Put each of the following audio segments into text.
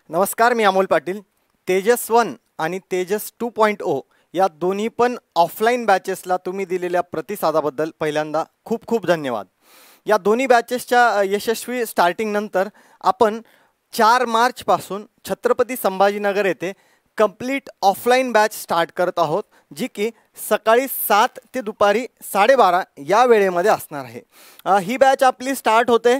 नमस्कार, मी अमोल पाटील. तेजस 1 आणि तेजस 2.0 या दोन्ही पण ऑफलाईन बॅचेसला तुम्ही दिलेल्या प्रतिसादाबद्दल पहिल्यांदा खूप खूप धन्यवाद. या दोन्ही बॅचेसच्या यशस्वी स्टार्टिंग नंतर आपण 4 मार्चपासून छत्रपती संभाजीनगर येथे कंप्लीट ऑफलाईन बॅच स्टार्ट करत आहोत, जी की सकाळी 7 ते दुपारी 12:30 या वेळेमध्ये असणार आहे. ही बॅच आपली स्टार्ट होते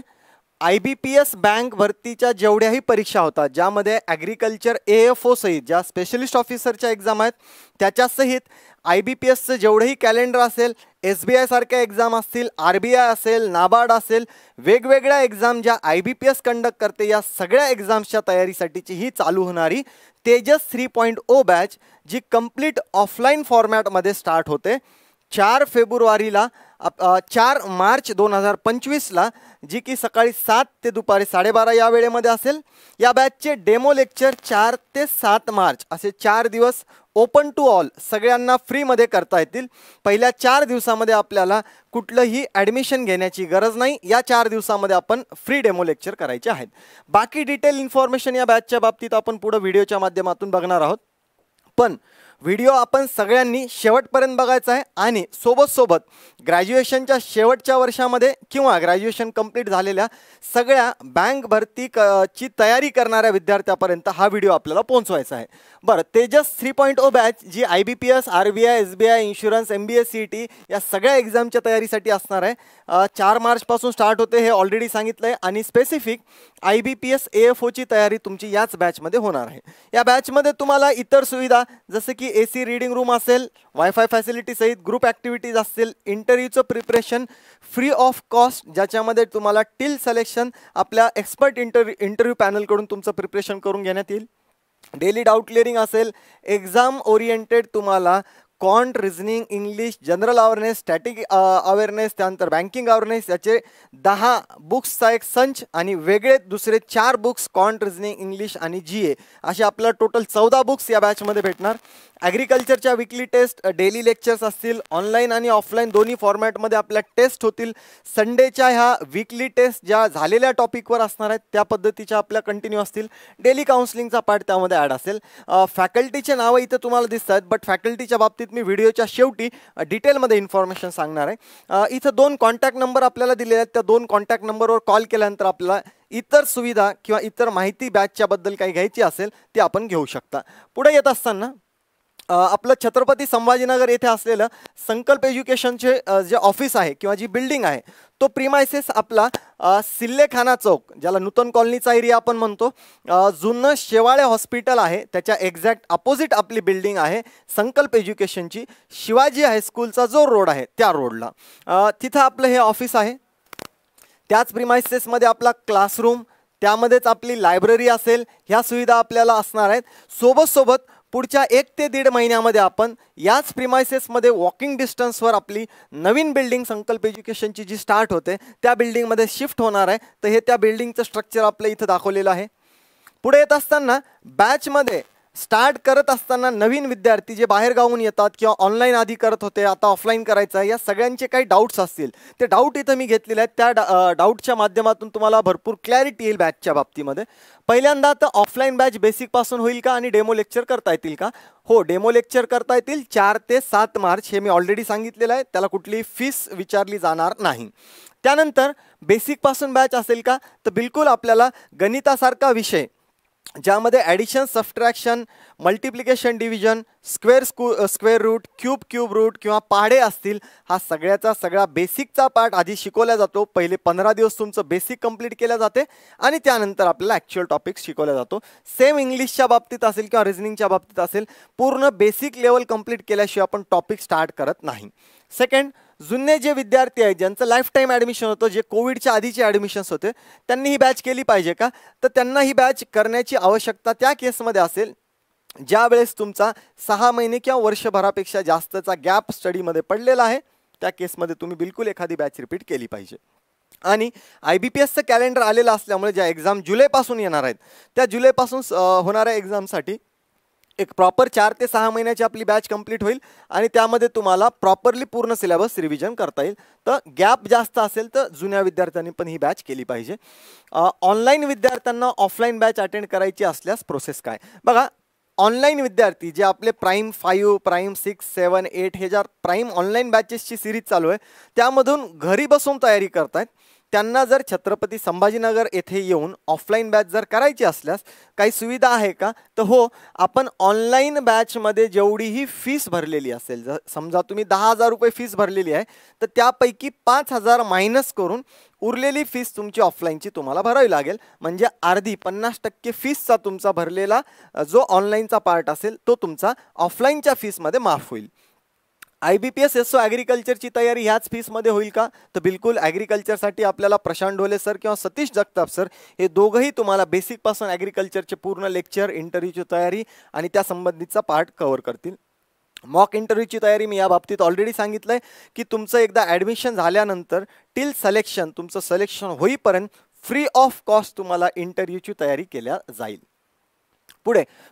IBPS बँक भरतीच्या जेवढ्याही परीक्षा होतात, ज्यामध्ये ॲग्रिकल्चर AFO सहित ज्या स्पेशलिस्ट ऑफिसरच्या एक्झाम आहेत त्याच्यासहित IBPSचं जेवढंही कॅलेंडर असेल, SBI सारख्या एक्झाम असतील, RBI असेल, नाबार्ड असेल, वेगवेगळ्या एक्झाम ज्या IBPS कंडक्ट करते, या सगळ्या एक्झाम्सच्या तयारीसाठीची ही चालू होणारी तेजस 3.0 बॅच, जी कंप्लीट ऑफलाईन फॉर्मॅटमध्ये स्टार्ट होते 4 फेब्रुवारीला 4 मार्च 2025ला, जी की सकाळी 7 ते दुपारी 12:30 या वेळेमध्ये असेल. या बॅचचे डेमो लेक्चर 4 ते 7 मार्च असे 4 दिवस ओपन टू ऑल सगळ्यांना फ्रीमध्ये करता येतील. पहिल्या 4 दिवसामध्ये आपल्याला कुठलंही ॲडमिशन घेण्याची गरज नाही. या 4 दिवसामध्ये आपण फ्री डेमो लेक्चर करायचे आहेत. बाकी डिटेल इन्फॉर्मेशन या बॅचच्या बाबतीत आपण पुढे व्हिडिओच्या माध्यमातून बघणार आहोत. पण व्हिडिओ आपण सगळ्यांनी शेवटपर्यंत बघायचा आहे आणि सोबत ग्रॅज्युएशनच्या शेवटच्या वर्षामध्ये किंवा ग्रॅज्युएशन कंप्लीट झालेल्या सगळ्या बँक भरती ची तयारी करणाऱ्या विद्यार्थ्यापर्यंत हा व्हिडिओ आपल्याला पोहोचवायचा आहे. बरं, तेजस 3.0 बॅच जी IBPS, RBI, SBI, insurance, MBA, CET या सगळ्या एक्झामच्या तयारीसाठी असणार आहे. 4 मार्चपासून स्टार्ट होते, हे ऑलरेडी सांगितलं आहे. आणि स्पेसिफिक IBPS AFOची तयारी तुमची याच बॅचमध्ये होणार आहे. या बॅचमध्ये तुम्हाला इतर सुविधा जसं की AC रीडिंग रूम असेल, वायफाय फॅसिलिटी सहित ग्रुप ॲक्टिव्हिटीज असतील, इंटरव्ह्यूचं प्रिपरेशन फ्री ऑफ कॉस्ट, ज्याच्यामध्ये तुम्हाला टिल सिलेक्शन आपल्या एक्सपर्ट इंटरव्ह्यू पॅनलकडून तुमचं प्रिपरेशन करून घेण्यात येईल. डेली डाऊट क्लिअरिंग असेल, एक्झाम ओरिएंटेड तुम्हाला quant, reasoning, English, general awareness, static awareness, त्यानंतर बँकिंग अवेअरनेस याचे 10 बुक्सचा एक संच आणि वेगळे दुसरे 4 बुक्स क्वांट, रिझनिंग, इंग्लिश आणि GA असे आपल्याला टोटल 14 बुक्स या बॅचमध्ये भेटणार. ॲग्रिकल्चरच्या विकली टेस्ट, डेली लेक्चर्स असतील, ऑनलाईन आणि ऑफलाईन दोन्ही फॉर्मॅटमध्ये आपल्या टेस्ट होतील. संडेच्या ह्या विकली टेस्ट ज्या झालेल्या टॉपिकवर असणार आहेत त्या पद्धतीच्या आपल्या कंटिन्यू असतील. डेली काउन्सिलिंगचा पार्ट त्यामध्ये ॲड असेल. फॅकल्टीचे नावं इथं तुम्हाला दिसत आहेत, बट फॅकल्टीच्या बाबतीत मी व्हिडिओच्या शेवटी डिटेलमध्ये इन्फॉर्मेशन सांगणार आहे. इथं 2 कॉन्टॅक्ट नंबर आपल्याला दिलेले आहेत. त्या 2 कॉन्टॅक्ट नंबरवर कॉल केल्यानंतर आपल्याला इतर सुविधा किंवा इतर माहिती बॅचच्याबद्दल काही घ्यायची असेल ती आपण घेऊ शकता. पुढे येत असताना आपलं छत्रपती संभाजीनगर येथे असलेलं संकल्प एज्युकेशनचे जे ऑफिस आहे किंवा जी बिल्डिंग आहे तो प्रिमायसेस आपला सिल्लेखाना चौक, ज्याला नूतन कॉलनीचा एरिया आपण म्हणतो, जुनं शेवाळे हॉस्पिटल आहे त्याच्या एक्झॅक्ट अपोजिट आपली बिल्डिंग आहे संकल्प एज्युकेशनची. शिवाजी हायस्कूलचा जो रोड आहे त्या रोडला तिथं आपलं हे ऑफिस आहे. त्याच प्रिमायसेसमध्ये आपला क्लासरूम, त्यामध्येच आपली लायब्ररी असेल, ह्या सुविधा आपल्याला असणार आहेत. सोबत पुढच्या 1 ते 1.5 महिन्यामध्ये आपण याच प्रिमायसेसमध्ये वॉकिंग डिस्टन्सवर आपली नवीन बिल्डिंग संकल्प एज्युकेशनची जी स्टार्ट होते त्या बिल्डिंगमध्ये शिफ्ट होणार आहे. तर हे त्या बिल्डिंगचं स्ट्रक्चर आपलं इथं दाखवलेलं आहे. पुढे येत असताना बॅचमध्ये स्टार्ट करत असताना नवीन विद्यार्थी जे बाहेर गावून येतात किंवा ऑनलाईन आधी करत होते, आता ऑफलाईन करायचं आहे, या सगळ्यांचे काही डाऊट्स असतील ते डाऊट इथं मी घेतलेले आहेत. त्या डाऊटच्या माध्यमातून तुम्हाला भरपूर क्लॅरिटी येईल बॅचच्या बाबतीमध्ये. पहिल्यांदा तर ऑफलाईन बॅच बेसिकपासून होईल का आणि डेमो लेक्चर करता येतील का? हो, डेमो लेक्चर करता येतील 4 ते 7 मार्च, हे मी ऑलरेडी सांगितलेलं आहे. त्याला कुठलीही फीस विचारली जाणार नाही. त्यानंतर बेसिकपासून बॅच असेल का? तर बिलकुल आपल्याला गणितासारखा विषय ज्यामध्ये addition, subtraction, multiplication, division, square root, cube root किंवा पाढे असतील, हा सगळ्याचा सगळा बेसिकचा पार्ट आधी शिकवला जातो. पहिले 15 दिवस तुमचं बेसिक कंप्लीट केलं जाते आणि त्यानंतर आपल्याला ॲक्च्युअल टॉपिक्स शिकवला जातो. सेम इंग्लिशच्या बाबतीत असेल किंवा रिझनिंगच्या बाबतीत असेल, पूर्ण बेसिक लेवल कंप्लीट केल्याशिवाय आपण टॉपिक स्टार्ट करत नाही. सेकंड, जुने जे विद्यार्थी आहेत ज्यांचं लाईफ टाईम ॲडमिशन होतं, जे कोविडच्या आधीचे ॲडमिशन्स होते, त्यांनी ही बॅच केली पाहिजे का? तर त्यांना ही बॅच करण्याची आवश्यकता त्या केसमध्ये असेल ज्या वेळेस तुमचा 6 महिने किंवा वर्षभरापेक्षा जास्तचा गॅप स्टडीमध्ये पडलेला आहे. त्या केसमध्ये तुम्ही बिलकुल एखादी बॅच रिपीट केली पाहिजे. आणि IBPSचं कॅलेंडर आलेलं असल्यामुळे ज्या एक्झाम जुलैपासून येणार आहेत त्या जुलैपासून होणाऱ्या एक्झामसाठी एक प्रॉपर 4 ते 6 महिन्याची आपली बॅच कंप्लीट होईल आणि त्यामध्ये तुम्हाला प्रॉपरली पूर्ण सिलेबस रिव्हिजन करता येईल. तर गॅप जास्त असेल तर जुन्या विद्यार्थ्यांनी पण ही बॅच केली पाहिजे. ऑनलाईन विद्यार्थ्यांना ऑफलाईन बॅच अटेंड करायची असल्यास प्रोसेस काय बघा. ऑनलाईन विद्यार्थी जे आपले प्राईम 5, प्राईम 6, 7, 8 हे ज्या प्राईम ऑनलाईन बॅचेसची सिरीज चालू आहे त्यामधून घरी बसून तयारी करतायत, त्यांना जर छत्रपती संभाजीनगर येथे येऊन ऑफलाईन बॅच जर करायची असल्यास काही सुविधा आहे का, तर हो, आपण ऑनलाईन बॅचमध्ये जेवढीही फीस भरलेली असेल, जर समजा तुम्ही 10,000 रुपये फीस भरलेली आहे तर त्यापैकी 5,000 मायनस करून उरलेली फीस तुमची ऑफलाईनची तुम्हाला भरावी लागेल. म्हणजे अर्धी 50% फीसचा तुमचा भरलेला जो ऑनलाईनचा पार्ट असेल तो तुमचा ऑफलाईनच्या फीसमध्ये माफ होईल. IBPS SO ॲग्रिकल्चरची तयारी ह्याच फीसमध्ये होईल का, तर बिलकुल. ॲग्रिकल्चरसाठी आपल्याला प्रशांत ढोले सर किंवा सतीश जगताप सर हे दोघंही तुम्हाला बेसिकपासून ॲग्रिकल्चरचे पूर्ण लेक्चर, इंटरव्ह्यूची तयारी आणि त्या संबंधितचा पार्ट कव्हर करतील. मॉक इंटरव्ह्यूची तयारी मी या बाबतीत ऑलरेडी सांगितलं आहे की तुमचं एकदा ॲडमिशन झाल्यानंतर टिल सिलेक्शन, तुमचं सिलेक्शन होईपर्यंत फ्री ऑफ कॉस्ट तुम्हाला इंटरव्ह्यूची तयारी केल्या जाईल.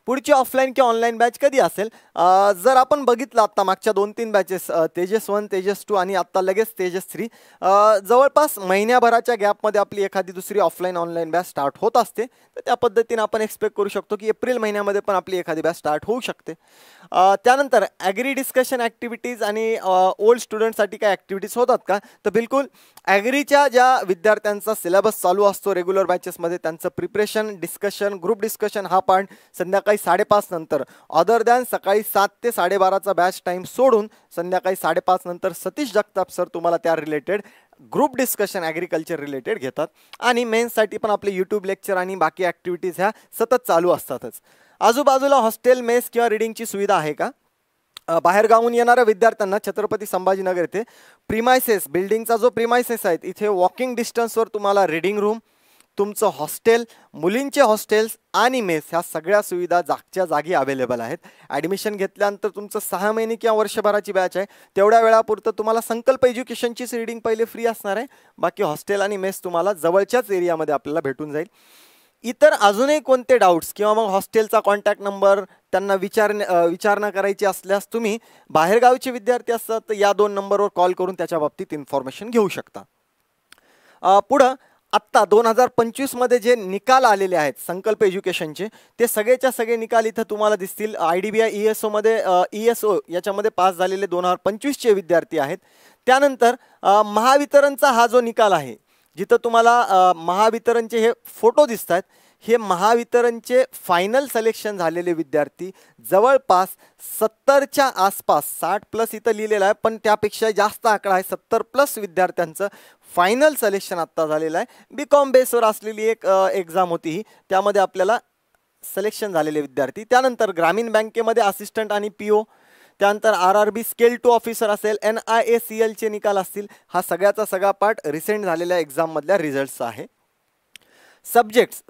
पुढची ऑफलाईन किंवा ऑनलाईन बॅच कधी असेल, जर आपण बघितलं आता मागच्या 2-3 बॅचेस तेजस 1, तेजस 2 आणि आता लगेच तेजस 3, जवळपास महिन्याभराच्या गॅपमध्ये आपली एखादी दुसरी ऑफलाईन ऑनलाईन बॅच स्टार्ट होत असते. तर त्या पद्धतीने आपण एक्सपेक्ट करू शकतो की एप्रिल महिन्यामध्ये पण आपली एखादी बॅच स्टार्ट होऊ शकते. त्यानंतर ॲग्री डिस्कशन ॲक्टिव्हिटीज आणि ओल्ड स्टुडंटसाठी काय ॲक्टिव्हिटीज होतात का, तर बिलकुल. ॲग्रीच्या ज्या विद्यार्थ्यांचा सिलेबस चालू असतो रेग्युलर बॅचेसमध्ये त्यांचं प्रिपरेशन, डिस्कशन, ग्रुप डिस्कशन हा पार्ट संध्याकाळी 5:30 नंतर, अदर दॅन सकाळी 7 ते 12:30चा बॅच टाइम सोडून संध्याकाळी 5:30 नंतर सतीश जगताप सर तुम्हाला त्या related group discussion agriculture related घेतात. आणि मेन्ससाठी पण आपले यूट्यूब लेक्चर आणि बाकी ॲक्टिव्हिटीज ह्या सतत चालू असतातच. आजूबाजूला हॉस्टेल, मेस किंवा रिडिंगची सुविधा आहे का, बाहेर गावून येणाऱ्या विद्यार्थ्यांना छत्रपती संभाजीनगर येथे प्रिमायसेस, बिल्डिंगचा जो प्रिमायसेस आहेत इथे वॉकिंग डिस्टन्सवर तुम्हाला रीडिंग रूम, तुमचं हॉस्टेल, मुलींचे हॉस्टेल्स आणि मेस ह्या सगळ्या सुविधा जागच्या जागी अवेलेबल आहेत. ॲडमिशन घेतल्यानंतर तुमचं 6 महिने किंवा वर्षभराची बॅच आहे, तेवढ्या वेळापुरतं तुम्हाला संकल्प एज्युकेशनचीच रीडिंग पहिले फ्री असणार आहे. बाकी हॉस्टेल आणि मेस तुम्हाला जवळच्याच एरियामध्ये आपल्याला भेटून जाईल. इतर अजूनही कोणते डाऊट्स किंवा मग हॉस्टेलचा कॉन्टॅक्ट नंबर त्यांना विचारणा करायची असल्यास तुम्ही बाहेरगावचे विद्यार्थी असतात तर या 2 नंबरवर कॉल करून त्याच्या बाबतीत इन्फॉर्मेशन घेऊ शकता. पुढं आत्ता 2025 मध्ये जे निकाल आलेले आहेत संकल्प एज्युकेशनचे ते सगळेच्या सगळे निकाल इथं तुम्हाला दिसतील. IDBI ESO मध्ये ESO याच्यामध्ये पास झालेले 2025चे विद्यार्थी आहेत. त्यानंतर महावितरणचा हा जो निकाल आहे जिथं तुम्हाला महावितरणचे हे फोटो दिसत आहेत, हे महावितरणचे फायनल सिलेक्शन झालेले विद्यार्थी जवळपास 70च्या आसपास, 60+ इथं लिहिलेलं आहे पण त्यापेक्षा जास्त आकडा आहे, 70+ विद्यार्थ्यांचं फायनल सिलेक्शन आत्ता झालेलं आहे. BCom बेसवर असलेली एक एक्झाम होती ही, त्यामध्ये आपल्याला सिलेक्शन झालेले विद्यार्थी. त्यानंतर ग्रामीण बँकेमध्ये असिस्टंट आणि PO, त्यानंतर RRB स्केल 2 ऑफिसर असेल, NIACLचे निकाल असतील. हा सगळ्याचा सगळा पार्ट रिसेंट झालेल्या एक्झाममधल्या रिझल्ट्सचा आहे. सब्जेक्ट्स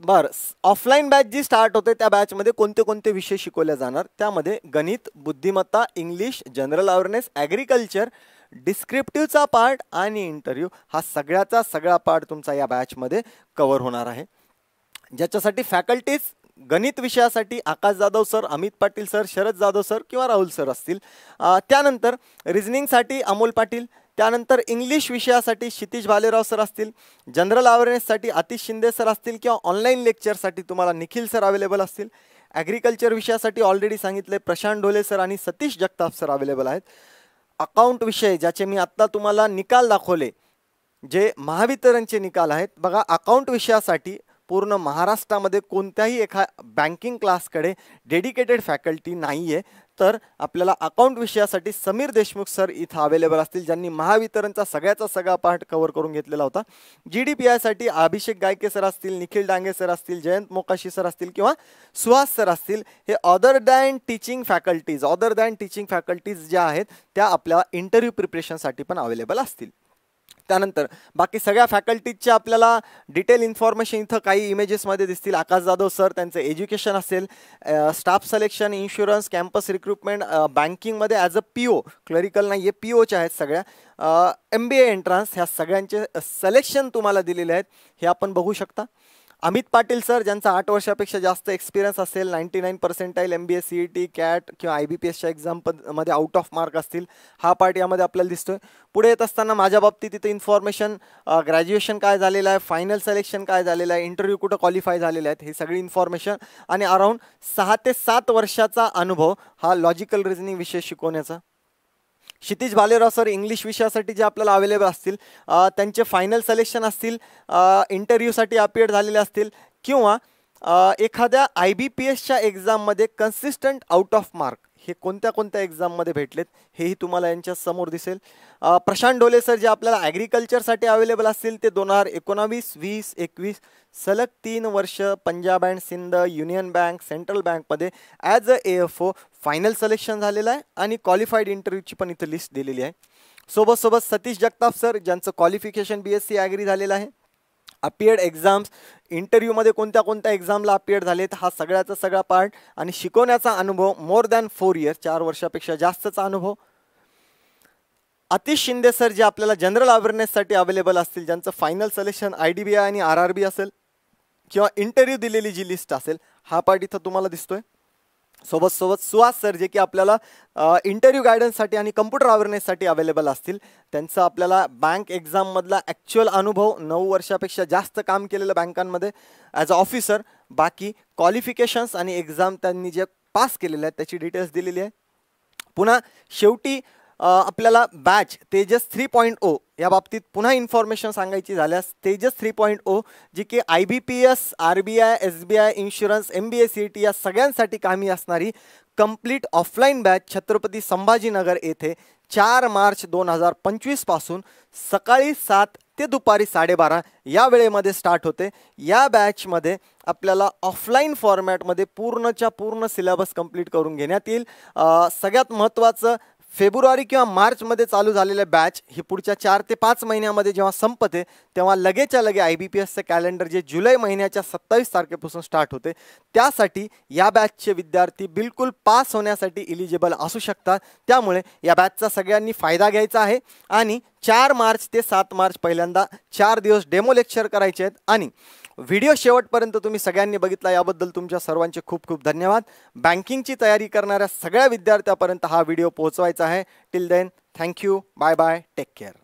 ऑफलाईन बॅच जी स्टार्ट होते त्या बॅचमध्ये कोणते कोणते विषय शिकवले जाणार, त्यामध्ये गणित, बुद्धिमत्ता, इंग्लिश, जनरल अवेअरनेस, ॲग्रिकल्चर, डिस्क्रिप्टिव्हचा पार्ट आणि इंटरव्ह्यू हा सगळ्याचा सगळा पार्ट तुमचा या बॅचमध्ये कव्हर होणार आहे. ज्याच्यासाठी फॅकल्टीज गणित विषयासाठी Akash Jadhav sir, Amit Patil sir, Sharad Jadhav sir किंवा राहुल सर असतील. त्यानंतर रिझनिंगसाठी अमोल पाटील, त्यानंतर इंग्लिश विषयासाठी क्षितिज भालेराव सर असतील, जनरल अवेअरनेससाठी आतिश शिंदे सर असतील किंवा ऑनलाईन लेक्चरसाठी तुम्हाला निखिल सर अवेलेबल असतील. ॲग्रिकल्चर विषयासाठी ऑलरेडी सांगितले प्रशांत ढोले सर आणि सतीश जगताप सर अवेलेबल आहेत. अकाउंट विषय ज्याचे मी आत्ता तुम्हाला निकाल दाखवले, जे महावितरणचे निकाल आहेत बघा, अकाउंट विषयासाठी पूर्ण महाराष्ट्रामध्ये कोणत्याही एका बँकिंग क्लासकडे डेडिकेटेड फॅकल्टी नाही आहे. तर आपल्याला अकाउंट विषयासाठी समीर देशमुख सर इथं अवेलेबल असतील, ज्यांनी महावितरणचा सगळ्याचा सगळा पार्ट कव्हर करून घेतलेला होता. GDPI अभिषेक गायके सर असतील, निखिल डांगे सर असतील, जयंत मोकाशी सर असतील किंवा सुहास सर असतील. हे अदर दॅन टीचिंग फॅकल्टीज ज्या आहेत त्या आपल्या इंटरव्ह्यू प्रिपरेशनसाठी पण अवेलेबल असतील. त्यानंतर बाकी सगळ्या फॅकल्टीजचे आपल्याला डिटेल इन्फॉर्मेशन इथं काही इमेजेसमध्ये दिसतील. आकाश जाधव सर त्यांचं एज्युकेशन असेल, staff selection, insurance, campus recruitment, बँकिंगमध्ये ॲज अ PO, क्लरिकल नाही आहे, POच्या आहेत सगळ्या, MBA एंट्रन्स, ह्या सगळ्यांचे सिलेक्शन तुम्हाला दिलेले आहेत हे आपण बघू शकता. अमित पाटील सर, ज्यांचा 8 वर्षापेक्षा जास्त एक्सपिरियन्स असेल, 99% MBA CET कॅट किंवा IBPSच्या एक्झाममध्ये आउट ऑफ मार्क असतील, हा पार्ट यामध्ये आपल्याला दिसतोय. पुढे येत असताना माझ्या बाबतीत तिथे इन्फॉर्मेशन, ग्रॅज्युएशन काय झालेलं आहे, फायनल सिलेक्शन काय झालेलं आहे, इंटरव्ह्यू कुठं क्वालिफाय झालेले आहेत, हे सगळी इन्फॉर्मेशन आणि अराउंड 6 ते 7 वर्षाचा अनुभव हा लॉजिकल रिझनिंग विषय शिकवण्याचा. क्षितिज भालेराव सर, इंग्लिश विषयासाठी जे आपल्याला अवेलेबल असतील, त्यांचे फायनल सिलेक्शन असतील, इंटरव्ह्यूसाठी अपिअर झालेले असतील किंवा एखाद्या IBPSच्या एक्झाममध्ये कन्सिस्टंट आउट ऑफ मार्क हे कोणत्या कोणत्या एक्झाममध्ये भेटलेत हेही तुम्हाला यांच्या समोर दिसेल. प्रशांत डोले सर, जे आपल्याला ॲग्रिकल्चरसाठी अवेलेबल असतील, ते 2019, 20, 21 सलग 3 वर्ष Punjab and Sindh, Union Bank, Central बँकमध्ये as a AFO final selection झालेलं आहे आणि क्वालिफाईड इंटरव्ह्यूची पण इथं लिस्ट दिलेली आहे. सोबत सतीश जगताप सर, ज्यांचं क्वालिफिकेशन BSc ॲग्री झालेलं आहे, अपियर्ड एक्झाम्स, इंटरव्ह्यूमध्ये कोणत्या कोणत्या एक्झामला अपियर्ड झालेत, हा सगळ्याचा सगळा पार्ट आणि शिकवण्याचा अनुभव मोर दॅन 4 इयर्स, 4 वर्षापेक्षा जास्तचा अनुभव. अतिश शिंदे सर, जे आपल्याला जनरल अवेअरनेससाठी अवेलेबल असतील, ज्यांचं फायनल सिलेक्शन IDBI आणि RRB असेल किंवा इंटरव्ह्यू दिलेली जी लिस्ट असेल, हा पार्ट इथं तुम्हाला दिसतोय. सोबत सुहास सर, जे की आपल्याला इंटरव्ह्यू गायडन्ससाठी आणि कम्प्युटर अवेअरनेससाठी अवेलेबल असतील, त्यांचं आपल्याला बँक एक्झाममधला ॲक्च्युअल अनुभव, 9 वर्षापेक्षा जास्त काम केलेलं बँकांमध्ये ॲज अ ऑफिसर, बाकी क्वालिफिकेशन्स आणि एक्झाम त्यांनी जे पास केलेले आहेत त्याची डिटेल्स दिलेली आहे. पुन्हा शेवटी आपल्याला बॅच तेजस 3.0 या बाबतीत पुन्हा इन्फॉर्मेशन सांगायची झाल्यास, तेजस 3.0 जी की IBPS, RBI, SBI, insurance, MBA CET या सगळ्यांसाठी कामी असणारी complete offline batch Chhatrapati Sambhajinagar येथे 4 मार्च 2025 पासून सकाळी 7 ते दुपारी 12:30 या वेळेमध्ये स्टार्ट होते. या बॅचमध्ये आपल्याला ऑफलाईन फॉर्मॅटमध्ये पूर्णच्या पूर्ण सिलेबस कंप्लीट करून घेण्यात येईल. सगळ्यात महत्त्वाचं, फेब्रुवारी किंवा मार्चमध्ये चालू झालेले बॅच ही पुढच्या 4 ते 5 महिन्यामध्ये जेव्हा संपते तेव्हा लगेच्या लगे IBPSचं कॅलेंडर जे जुलै महिन्याच्या 27 तारखेपासून स्टार्ट होते, त्यासाठी या बॅचचे विद्यार्थी बिलकुल पास होण्यासाठी इलिजिबल असू शकतात. त्यामुळे या बॅचचा सगळ्यांनी फायदा घ्यायचा आहे आणि 4 मार्च ते 7 मार्च पहिल्यांदा 4 दिवस डेमो लेक्चर करायचे आहेत आणि व्हिडिओ शेवटपर्यंत तुम्ही सगळ्यांनी बघितला याबद्दल तुमच्या सर्वांचे खूप खूप धन्यवाद. बँकिंगची तयारी करणाऱ्या सगळ्या विद्यार्थ्यांपर्यंत हा व्हिडिओ पोहोचवायचा आहे. Till then, thank you, bye bye, take care.